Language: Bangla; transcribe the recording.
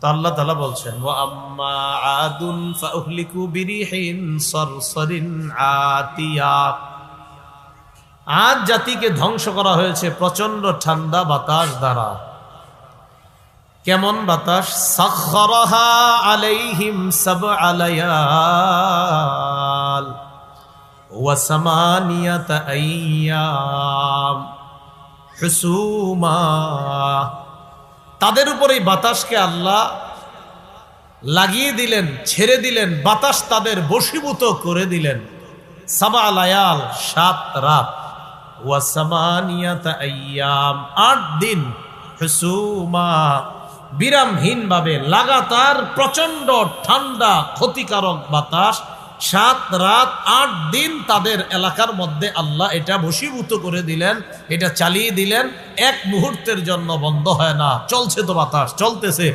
তো আল্লাহ তাআলা বলছেন ওয়া আম্মা আদুন ফাউহলিকু বিরিহিন সরসরিন আতিয়া। আদ জাতিকে ধ্বংস করা হয়েছে প্রচন্ড ঠান্ডা বাতাস দ্বারা। কেমন বাতাস? সাখখারাহা আলাইহিম সাবআ লায়াল ওয়া সামানিয়াতা আইয়াম হুসুমা। তাদের উপর এই বাতাসকে আল্লাহ লাগিয়ে দিলেন, ছেড়ে দিলেন, বাতাস তাদের বশীভূত করে দিলেন। সাবআ লায়াল 7 রাত, ওয়া সামানিয়াতা আইয়াম 8 দিন, হুসুমা বিরামহীন ভাবে লাগাতার প্রচন্ড ঠান্ডা ক্ষতিকারক বাতাস 7 রাত 8 দিন তাদের এলাকার মধ্যে আল্লাহ এটা বশীভূত করে দিলেন, এটা চালিয়ে দিলেন। এক মুহূর্তের জন্য বন্ধ হয় না, চলছে তো বাতাস, চলতেছে।